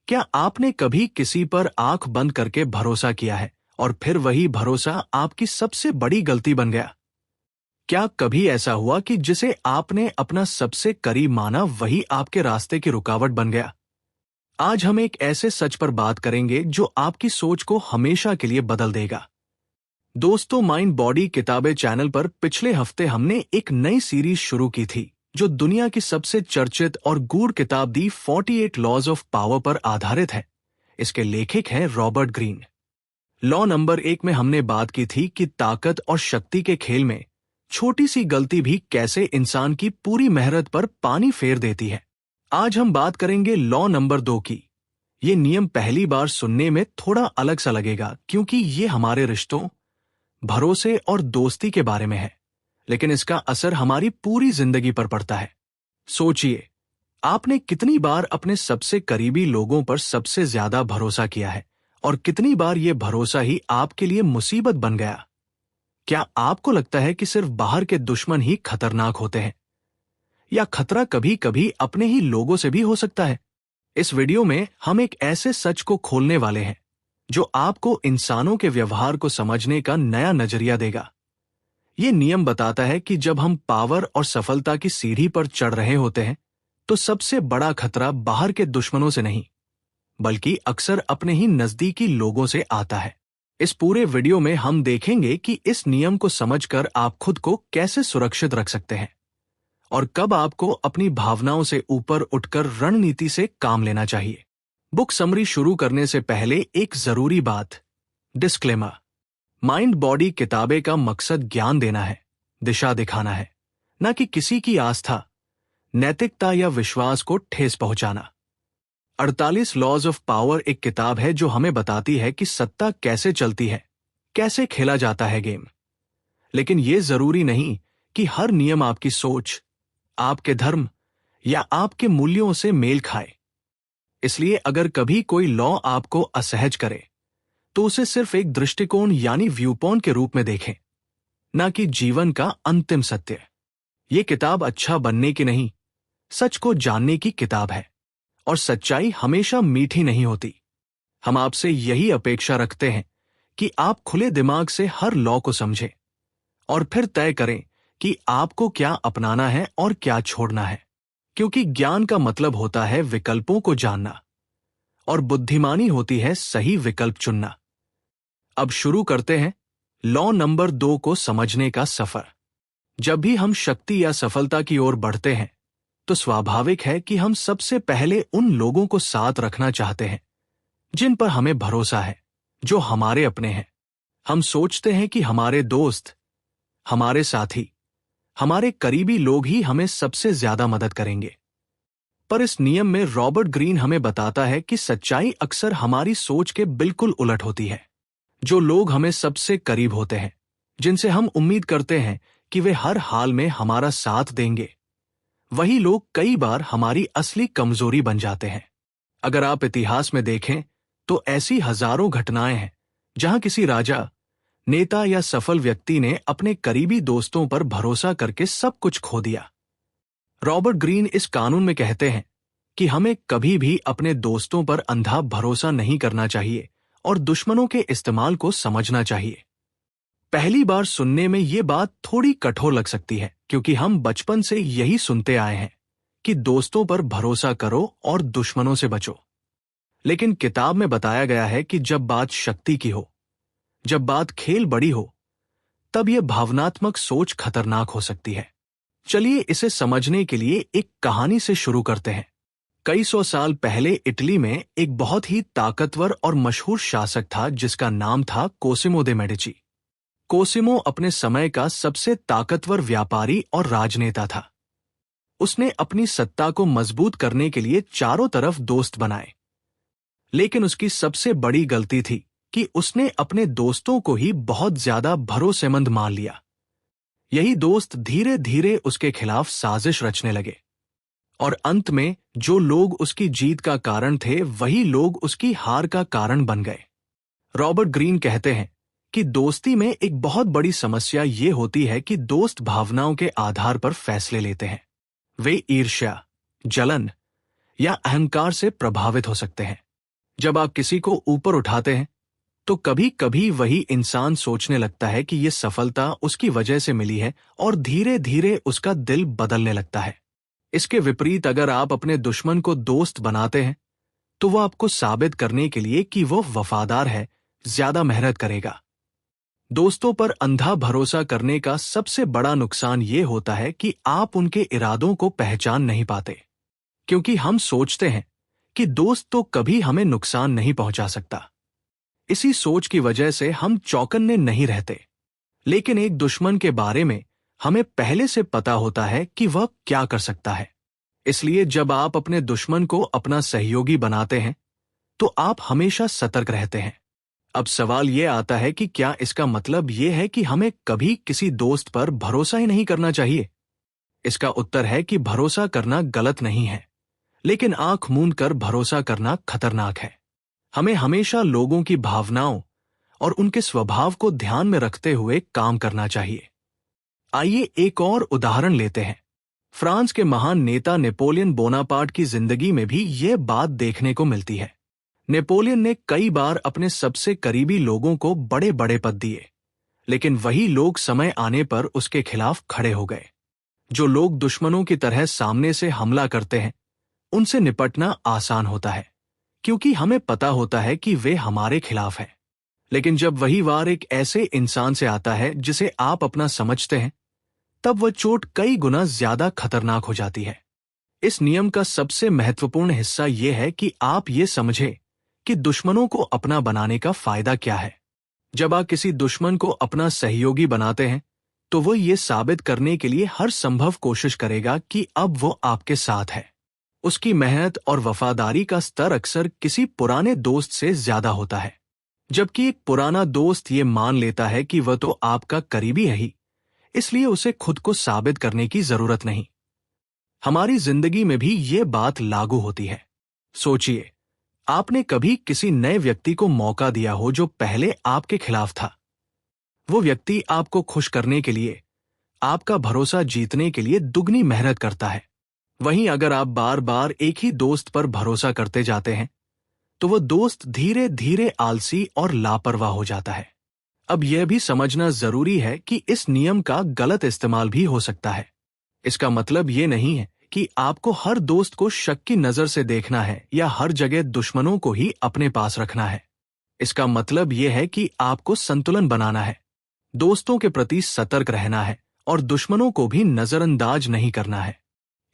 क्या आपने कभी किसी पर आंख बंद करके भरोसा किया है और फिर वही भरोसा आपकी सबसे बड़ी गलती बन गया? क्या कभी ऐसा हुआ कि जिसे आपने अपना सबसे करीब माना वही आपके रास्ते की रुकावट बन गया? आज हम एक ऐसे सच पर बात करेंगे जो आपकी सोच को हमेशा के लिए बदल देगा। दोस्तों, माइंड बॉडी किताबें चैनल पर पिछले हफ्ते हमने एक नई सीरीज शुरू की थी जो दुनिया की सबसे चर्चित और गूढ़ किताब दी 48 लॉज ऑफ पावर पर आधारित है। इसके लेखक हैं रॉबर्ट ग्रीन। लॉ नंबर 1 में हमने बात की थी कि ताकत और शक्ति के खेल में छोटी सी गलती भी कैसे इंसान की पूरी मेहनत पर पानी फेर देती है। आज हम बात करेंगे लॉ नंबर 2 की। ये नियम पहली बार सुनने में थोड़ा अलग सा लगेगा क्योंकि ये हमारे रिश्तों, भरोसे और दोस्ती के बारे में है, लेकिन इसका असर हमारी पूरी जिंदगी पर पड़ता है। सोचिए, आपने कितनी बार अपने सबसे करीबी लोगों पर सबसे ज्यादा भरोसा किया है और कितनी बार यह भरोसा ही आपके लिए मुसीबत बन गया। क्या आपको लगता है कि सिर्फ बाहर के दुश्मन ही खतरनाक होते हैं, या खतरा कभी कभी अपने ही लोगों से भी हो सकता है? इस वीडियो में हम एक ऐसे सच को खोलने वाले हैं जो आपको इंसानों के व्यवहार को समझने का नया नजरिया देगा। ये नियम बताता है कि जब हम पावर और सफलता की सीढ़ी पर चढ़ रहे होते हैं तो सबसे बड़ा खतरा बाहर के दुश्मनों से नहीं, बल्कि अक्सर अपने ही नजदीकी लोगों से आता है। इस पूरे वीडियो में हम देखेंगे कि इस नियम को समझकर आप खुद को कैसे सुरक्षित रख सकते हैं और कब आपको अपनी भावनाओं से ऊपर उठकर रणनीति से काम लेना चाहिए। बुक समरी शुरू करने से पहले एक जरूरी बात, डिस्क्लेमर। माइंड बॉडी किताबें का मकसद ज्ञान देना है, दिशा दिखाना है, न कि किसी की आस्था, नैतिकता या विश्वास को ठेस पहुंचाना। 48 लॉज ऑफ पावर एक किताब है जो हमें बताती है कि सत्ता कैसे चलती है, कैसे खेला जाता है गेम। लेकिन यह जरूरी नहीं कि हर नियम आपकी सोच, आपके धर्म या आपके मूल्यों से मेल खाए। इसलिए अगर कभी कोई लॉ आपको असहज करे तो उसे सिर्फ एक दृष्टिकोण यानी व्यू पॉइंट के रूप में देखें, न कि जीवन का अंतिम सत्य। ये किताब अच्छा बनने की नहीं, सच को जानने की किताब है, और सच्चाई हमेशा मीठी नहीं होती। हम आपसे यही अपेक्षा रखते हैं कि आप खुले दिमाग से हर लॉ को समझें और फिर तय करें कि आपको क्या अपनाना है और क्या छोड़ना है, क्योंकि ज्ञान का मतलब होता है विकल्पों को जानना और बुद्धिमानी होती है सही विकल्प चुनना। अब शुरू करते हैं लॉ नंबर 2 को समझने का सफर। जब भी हम शक्ति या सफलता की ओर बढ़ते हैं तो स्वाभाविक है कि हम सबसे पहले उन लोगों को साथ रखना चाहते हैं जिन पर हमें भरोसा है, जो हमारे अपने हैं। हम सोचते हैं कि हमारे दोस्त, हमारे साथी, हमारे करीबी लोग ही हमें सबसे ज्यादा मदद करेंगे। पर इस नियम में रॉबर्ट ग्रीन हमें बताता है कि सच्चाई अक्सर हमारी सोच के बिल्कुल उलट होती है। जो लोग हमें सबसे करीब होते हैं, जिनसे हम उम्मीद करते हैं कि वे हर हाल में हमारा साथ देंगे, वही लोग कई बार हमारी असली कमजोरी बन जाते हैं। अगर आप इतिहास में देखें तो ऐसी हजारों घटनाएं हैं जहां किसी राजा, नेता या सफल व्यक्ति ने अपने करीबी दोस्तों पर भरोसा करके सब कुछ खो दिया। रॉबर्ट ग्रीन इस कानून में कहते हैं कि हमें कभी भी अपने दोस्तों पर अंधा भरोसा नहीं करना चाहिए और दुश्मनों के इस्तेमाल को समझना चाहिए। पहली बार सुनने में ये बात थोड़ी कठोर लग सकती है क्योंकि हम बचपन से यही सुनते आए हैं कि दोस्तों पर भरोसा करो और दुश्मनों से बचो। लेकिन किताब में बताया गया है कि जब बात शक्ति की हो, जब बात खेल बड़ी हो, तब यह भावनात्मक सोच खतरनाक हो सकती है। चलिए इसे समझने के लिए एक कहानी से शुरू करते हैं। कई सौ साल पहले इटली में एक बहुत ही ताकतवर और मशहूर शासक था जिसका नाम था कोसिमो दे मेडिची। कोसिमो अपने समय का सबसे ताकतवर व्यापारी और राजनेता था। उसने अपनी सत्ता को मजबूत करने के लिए चारों तरफ दोस्त बनाए, लेकिन उसकी सबसे बड़ी गलती थी कि उसने अपने दोस्तों को ही बहुत ज्यादा भरोसेमंद मान लिया। यही दोस्त धीरे धीरे उसके खिलाफ साजिश रचने लगे और अंत में जो लोग उसकी जीत का कारण थे वही लोग उसकी हार का कारण बन गए। रॉबर्ट ग्रीन कहते हैं कि दोस्ती में एक बहुत बड़ी समस्या ये होती है कि दोस्त भावनाओं के आधार पर फैसले लेते हैं। वे ईर्ष्या, जलन या अहंकार से प्रभावित हो सकते हैं। जब आप किसी को ऊपर उठाते हैं तो कभी कभी वही इंसान सोचने लगता है कि ये सफलता उसकी वजह से मिली है और धीरे धीरे उसका दिल बदलने लगता है। इसके विपरीत अगर आप अपने दुश्मन को दोस्त बनाते हैं तो वो आपको साबित करने के लिए कि वो वफादार है ज्यादा मेहनत करेगा। दोस्तों पर अंधा भरोसा करने का सबसे बड़ा नुकसान ये होता है कि आप उनके इरादों को पहचान नहीं पाते, क्योंकि हम सोचते हैं कि दोस्त तो कभी हमें नुकसान नहीं पहुंचा सकता। इसी सोच की वजह से हम चौकन्ने नहीं रहते। लेकिन एक दुश्मन के बारे में हमें पहले से पता होता है कि वह क्या कर सकता है। इसलिए जब आप अपने दुश्मन को अपना सहयोगी बनाते हैं तो आप हमेशा सतर्क रहते हैं। अब सवाल यह आता है कि क्या इसका मतलब यह है कि हमें कभी किसी दोस्त पर भरोसा ही नहीं करना चाहिए? इसका उत्तर है कि भरोसा करना गलत नहीं है, लेकिन आंख मूंद कर भरोसा करना खतरनाक है। हमें हमेशा लोगों की भावनाओं और उनके स्वभाव को ध्यान में रखते हुए काम करना चाहिए। आइए एक और उदाहरण लेते हैं। फ्रांस के महान नेता नेपोलियन बोनापार्ट की जिंदगी में भी ये बात देखने को मिलती है। नेपोलियन ने कई बार अपने सबसे करीबी लोगों को बड़े बड़े पद दिए, लेकिन वही लोग समय आने पर उसके खिलाफ खड़े हो गए। जो लोग दुश्मनों की तरह सामने से हमला करते हैं, उनसे निपटना आसान होता है, क्योंकि हमें पता होता है कि वे हमारे खिलाफ हैं। लेकिन जब वही वार एक ऐसे इंसान से आता है जिसे आप अपना समझते हैं, तब वह चोट कई गुना ज्यादा खतरनाक हो जाती है। इस नियम का सबसे महत्वपूर्ण हिस्सा यह है कि आप ये समझें कि दुश्मनों को अपना बनाने का फायदा क्या है। जब आप किसी दुश्मन को अपना सहयोगी बनाते हैं तो वह ये साबित करने के लिए हर संभव कोशिश करेगा कि अब वो आपके साथ है। उसकी मेहनत और वफादारी का स्तर अक्सर किसी पुराने दोस्त से ज्यादा होता है। जबकि एक पुराना दोस्त ये मान लेता है कि वह तो आपका करीबी है ही, इसलिए उसे खुद को साबित करने की जरूरत नहीं। हमारी जिंदगी में भी ये बात लागू होती है। सोचिए, आपने कभी किसी नए व्यक्ति को मौका दिया हो जो पहले आपके खिलाफ था। वो व्यक्ति आपको खुश करने के लिए, आपका भरोसा जीतने के लिए दुगनी मेहनत करता है। वहीं अगर आप बार बार एक ही दोस्त पर भरोसा करते जाते हैं तो वह दोस्त धीरे धीरे आलसी और लापरवाह हो जाता है। अब यह भी समझना जरूरी है कि इस नियम का गलत इस्तेमाल भी हो सकता है। इसका मतलब ये नहीं है कि आपको हर दोस्त को शक की नजर से देखना है या हर जगह दुश्मनों को ही अपने पास रखना है। इसका मतलब यह है कि आपको संतुलन बनाना है, दोस्तों के प्रति सतर्क रहना है और दुश्मनों को भी नजरअंदाज नहीं करना है।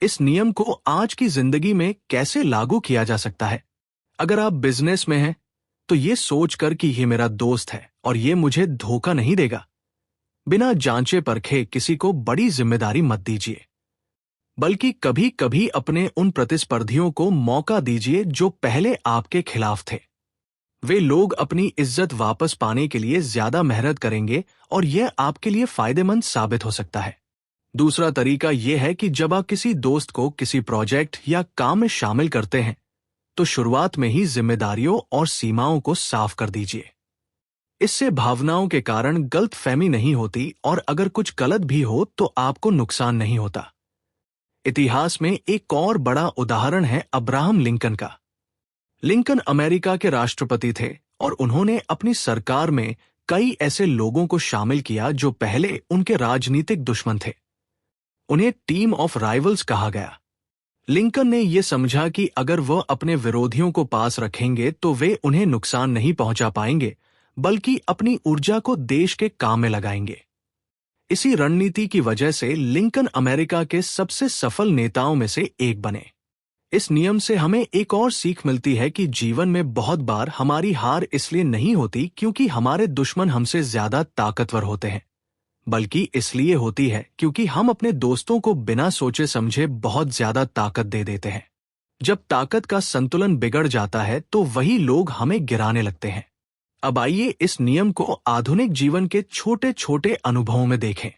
इस नियम को आज की जिंदगी में कैसे लागू किया जा सकता है? अगर आप बिजनेस में हैं तो ये सोचकर कि ये मेरा दोस्त है और ये मुझे धोखा नहीं देगा, बिना जांचे परखे किसी को बड़ी जिम्मेदारी मत दीजिए, बल्कि कभी कभी अपने उन प्रतिस्पर्धियों को मौका दीजिए जो पहले आपके खिलाफ थे। वे लोग अपनी इज्जत वापस पाने के लिए ज्यादा मेहनत करेंगे और यह आपके लिए फायदेमंद साबित हो सकता है। दूसरा तरीका यह है कि जब आप किसी दोस्त को किसी प्रोजेक्ट या काम में शामिल करते हैं तो शुरुआत में ही जिम्मेदारियों और सीमाओं को साफ कर दीजिए। इससे भावनाओं के कारण गलतफहमी नहीं होती और अगर कुछ गलत भी हो तो आपको नुकसान नहीं होता। इतिहास में एक और बड़ा उदाहरण है अब्राहम लिंकन का। लिंकन अमेरिका के राष्ट्रपति थे और उन्होंने अपनी सरकार में कई ऐसे लोगों को शामिल किया जो पहले उनके राजनीतिक दुश्मन थे। उन्हें टीम ऑफ राइवल्स कहा गया। लिंकन ने यह समझा कि अगर वह अपने विरोधियों को पास रखेंगे तो वे उन्हें नुकसान नहीं पहुंचा पाएंगे, बल्कि अपनी ऊर्जा को देश के काम में लगाएंगे। इसी रणनीति की वजह से लिंकन अमेरिका के सबसे सफल नेताओं में से एक बने। इस नियम से हमें एक और सीख मिलती है कि जीवन में बहुत बार हमारी हार इसलिए नहीं होती क्योंकि हमारे दुश्मन हमसे ज्यादा ताकतवर होते हैं, बल्कि इसलिए होती है क्योंकि हम अपने दोस्तों को बिना सोचे समझे बहुत ज्यादा ताकत दे देते हैं। जब ताकत का संतुलन बिगड़ जाता है तो वही लोग हमें गिराने लगते हैं। अब आइए इस नियम को आधुनिक जीवन के छोटे छोटे अनुभवों में देखें।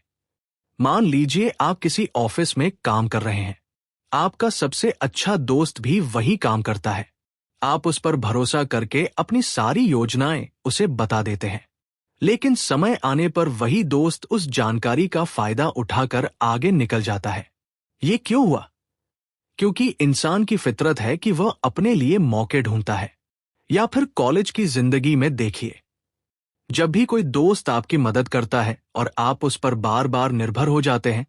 मान लीजिए आप किसी ऑफिस में काम कर रहे हैं। आपका सबसे अच्छा दोस्त भी वही काम करता है। आप उस पर भरोसा करके अपनी सारी योजनाएं उसे बता देते हैं, लेकिन समय आने पर वही दोस्त उस जानकारी का फायदा उठाकर आगे निकल जाता है। ये क्यों हुआ? क्योंकि इंसान की फितरत है कि वह अपने लिए मौके ढूंढता है। या फिर कॉलेज की जिंदगी में देखिए। जब भी कोई दोस्त आपकी मदद करता है और आप उस पर बार बार निर्भर हो जाते हैं,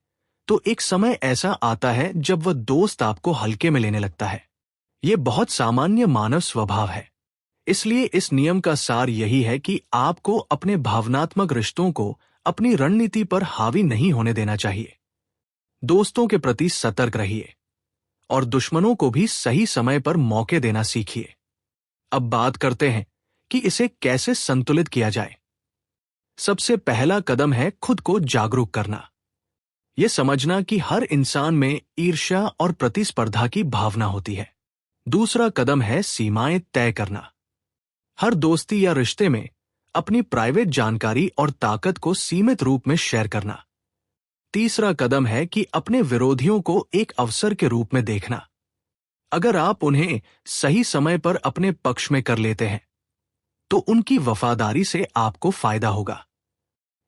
तो एक समय ऐसा आता है जब वह दोस्त आपको हल्के में लेने लगता है। यह बहुत सामान्य मानव स्वभाव है। इसलिए इस नियम का सार यही है कि आपको अपने भावनात्मक रिश्तों को अपनी रणनीति पर हावी नहीं होने देना चाहिए। दोस्तों के प्रति सतर्क रहिए और दुश्मनों को भी सही समय पर मौके देना सीखिए। अब बात करते हैं कि इसे कैसे संतुलित किया जाए। सबसे पहला कदम है खुद को जागरूक करना। यह समझना कि हर इंसान में ईर्ष्या और प्रतिस्पर्धा की भावना होती है। दूसरा कदम है सीमाएं तय करना। हर दोस्ती या रिश्ते में अपनी प्राइवेट जानकारी और ताकत को सीमित रूप में शेयर करना। तीसरा कदम है कि अपने विरोधियों को एक अवसर के रूप में देखना। अगर आप उन्हें सही समय पर अपने पक्ष में कर लेते हैं, तो उनकी वफादारी से आपको फायदा होगा।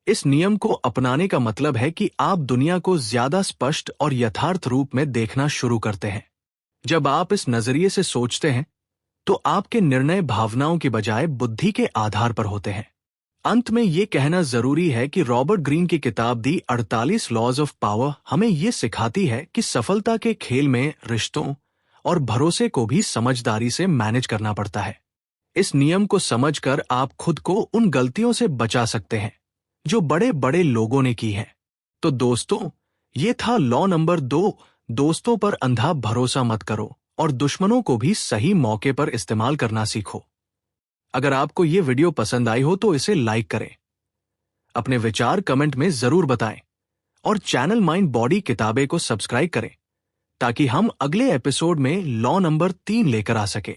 इस नियम को अपनाने का मतलब है कि आप दुनिया को ज्यादा स्पष्ट और यथार्थ रूप में देखना शुरू करते हैं। जब आप इस नजरिए से सोचते हैं, तो आपके निर्णय भावनाओं की बजाय बुद्धि के आधार पर होते हैं। अंत में ये कहना जरूरी है कि रॉबर्ट ग्रीन की किताब दी 48 लॉज ऑफ पावर हमें ये सिखाती है कि सफलता के खेल में रिश्तों और भरोसे को भी समझदारी से मैनेज करना पड़ता है। इस नियम को समझकर आप खुद को उन गलतियों से बचा सकते हैं जो बड़े बड़े लोगों ने की है। तो दोस्तों, ये था लॉ नंबर 2, दोस्तों पर अंधा भरोसा मत करो और दुश्मनों को भी सही मौके पर इस्तेमाल करना सीखो। अगर आपको ये वीडियो पसंद आई हो तो इसे लाइक करें, अपने विचार कमेंट में जरूर बताएं और चैनल माइंड बॉडी किताबें को सब्सक्राइब करें ताकि हम अगले एपिसोड में लॉ नंबर 3 लेकर आ सके।